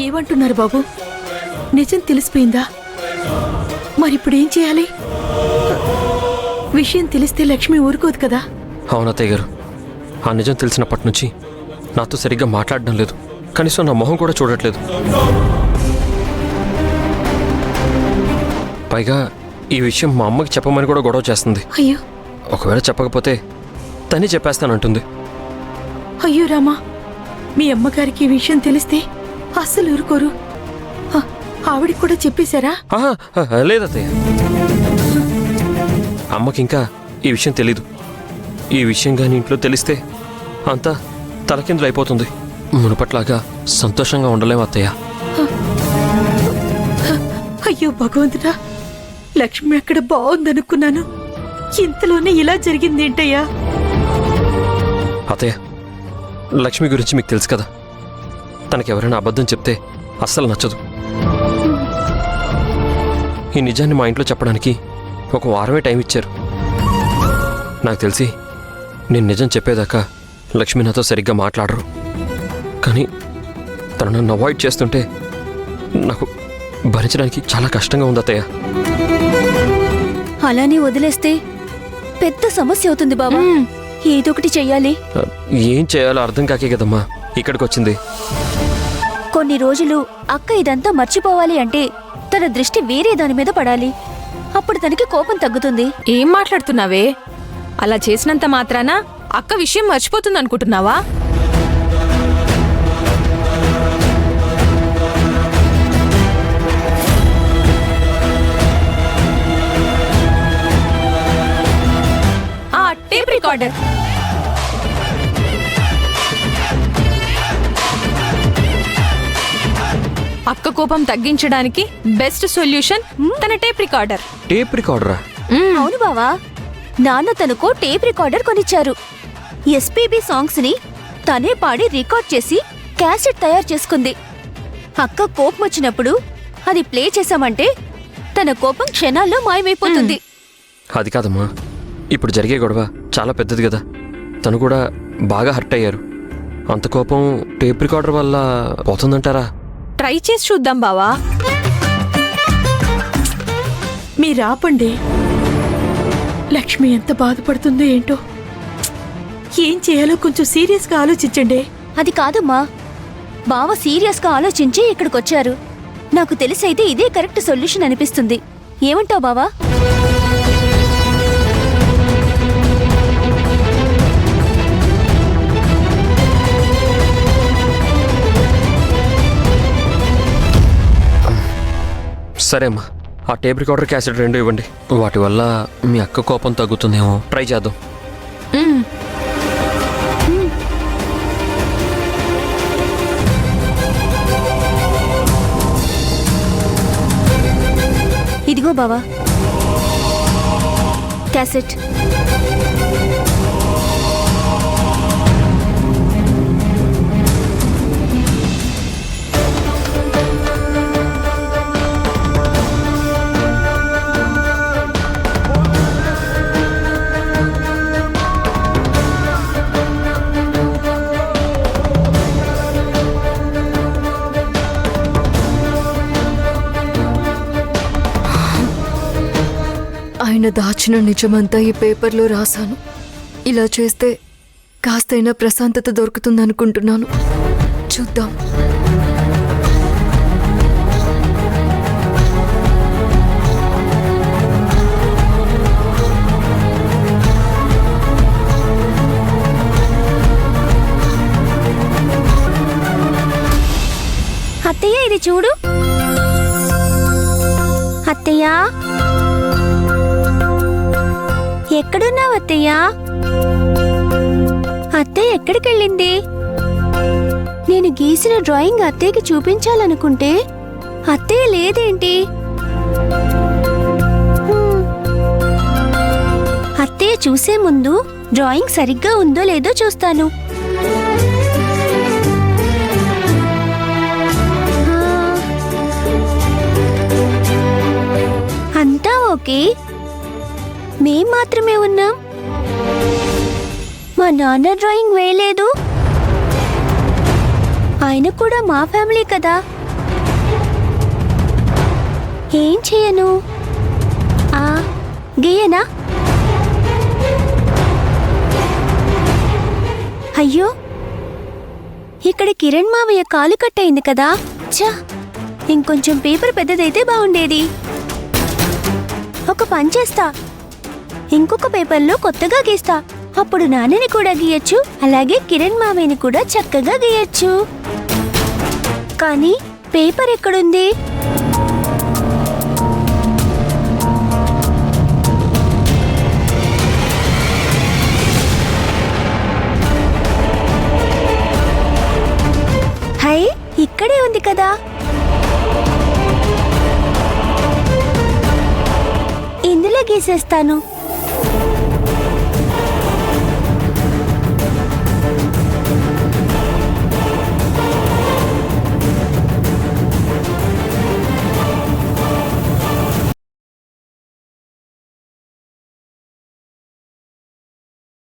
ఏమంటున్నారు బాబు? నిజం తెలిసిపోయిందా? మరిప్పుడేం చేయాలి? విషయం తెలిస్తే లక్ష్మి ఊరుకోదు కదా. అవునత్తయ్య గారు, ఆ నిజం తెలిసినప్పటి నుంచి నాతో సరిగ్గా మాట్లాడడం లేదు. కనీసం నా మొహం కూడా చూడట్లేదు. పైగా ఈ విషయం మా అమ్మకి చెప్పమని కూడా గొడవ చేస్తుంది. అయ్యో, ఒకవేళ చెప్పకపోతే తనే చెప్పేస్తానంటుంది. అయ్యో రామా, మీ అమ్మగారికి ఈ విషయం తెలిస్తే అస్సలు ఊరుకోరు. ఆవిడికి కూడా చెప్పేశారా? లేదత్తయ్య, అమ్మకింకా ఈ విషయం తెలీదు. ఈ విషయం కానీ ఇంట్లో తెలిస్తే అంతా తలకిందులు అయిపోతుంది. మునుపట్లాగా సంతోషంగా ఉండలేము అత్తయ్య. అయ్యో భగవంతుడా, లక్ష్మి అక్కడ బాగుందనుకున్నాను, ఇంతలోనే ఇలా జరిగిందేంటయ్యా? అత్తయ్య, లక్ష్మి గురించి మీకు తెలుసు కదా, తనకెవరైనా అబద్ధం చెప్తే అస్సలు నచ్చదు. ఈ నిజాన్ని మా ఇంట్లో చెప్పడానికి ఒక వారమే టైం ఇచ్చారు. నాకు తెలిసి నేను నిజం చెప్పేదాకా లక్ష్మి నాతో సరిగ్గా మాట్లాడరు. కానీ తను నన్ను అవాయిడ్ చేస్తుంటే నాకు భరించడానికి చాలా కష్టంగా ఉంది అత్తయ్య. అలానే వదిలేస్తే పెద్ద సమస్య అవుతుంది బాబా. ఏదొకటి చెయ్యాలి. ఏం చేయాలో అర్థం కాకే కదమ్మా ఇక్కడికి వచ్చింది. కొన్ని రోజులు అక్క ఇదంతా మర్చిపోవాలి అంటే తన దృష్టి వేరే దాని మీద పడాలి. అప్పుడు తనకి కోపం తగ్గుతుంది. ఏం మాట్లాడుతున్నావే? అలా చేసినంత మాత్రాన అక్క విషయం మర్చిపోతుంది అనుకుంటున్నావా? ఆ టేప్ రికార్డర్ అక్క కోపం తగ్గించడానికి బెస్ట్ సొల్యూషన్ తన టేప్ రికార్డర్. టేప్ రికార్డరా? అవును బావా, నాన్న తనకు టేప్ రికార్డర్ కొనిచ్చారు. ఎస్పీబీ సాంగ్స్ ని తనే పాడి రికార్డ్ చేసి క్యాసెట్ తయారు చేసుకుంది. అక్క కోపం వచ్చినప్పుడు అది ప్లే చేశామంటే తన కోపం క్షణాల్లో మాయమైపోతుంది. అది కాదమ్మా, ఇప్పుడు జరిగే గొడవ చాలా పెద్దది కదా. తను కూడా బాగా హర్ట్ అయ్యారు. అంత కోపం టేప్ రికార్డర్ వల్ల పోతుందంటారా? ట్రై చేసి చూద్దాం బావా. మీరు ఆపండి. లక్ష్మి ఎంత బాధపడుతుందో ఏంటో. ఏం చేయాలో కొంచెం సీరియస్గా ఆలోచించండి. అది కాదమ్మా, బావ సీరియస్గా ఆలోచించి ఇక్కడికొచ్చారు. నాకు తెలిసైతే ఇదే కరెక్ట్ సొల్యూషన్ అనిపిస్తుంది. ఏమంటావు బావా? సరే అమ్మా, ఆ టేప్ రికార్డర్ క్యాసెట్ రెండు ఇవ్వండి. వాటి వల్ల మీ అక్క కోపం తగ్గుతుందేమో, ట్రై చేద్దాం. ఇదిగో బావా క్యాసెట్. ఆయన దాచిన నిజమంతా ఈ పేపర్లో రాశాను. ఇలా చేస్తే కాస్తైనా ప్రశాంతత దొరుకుతుందనుకుంటున్నాను. చూద్దాం. అత్తయ్య ఇది చూడు. అత్తయ్య ఎక్కడున్నావు అత్తయ్య? అత్తయ్య ఎక్కడికెళ్ళింది? నేను గీసిన డ్రాయింగ్ అత్తయ్యకి చూపించాలనుకుంటే అత్తయ్య లేదేంటి? అత్తయ్య చూసే ముందు డ్రాయింగ్ సరిగ్గా ఉందో లేదో చూస్తాను. అంతా ఓకే, మేం మాత్రమే ఉన్నాం. మా నాన్న డ్రాయింగ్ వేయలేదు. ఆయన కూడా మా ఫ్యామిలీ కదా. ఏం చేయను? గీయనా? అయ్యో, ఇక్కడ కిరణ్ మావయ్య కాలు కట్టయింది కదా. ఛా, ఇంకొంచెం పేపర్ పెద్దదైతే బాగుండేది. ఒక పని చేస్తా, ఇంకొక పేపర్లో కొత్తగా గీస్తా. అప్పుడు నాన్నని కూడా గీయచ్చు, అలాగే కిరణ్ మావయ్యని కూడా చక్కగా గీయచ్చు. కానీ పేపర్ ఎక్కడుంది? హై, ఇక్కడే ఉంది కదా. ఇందులో గీసేస్తాను.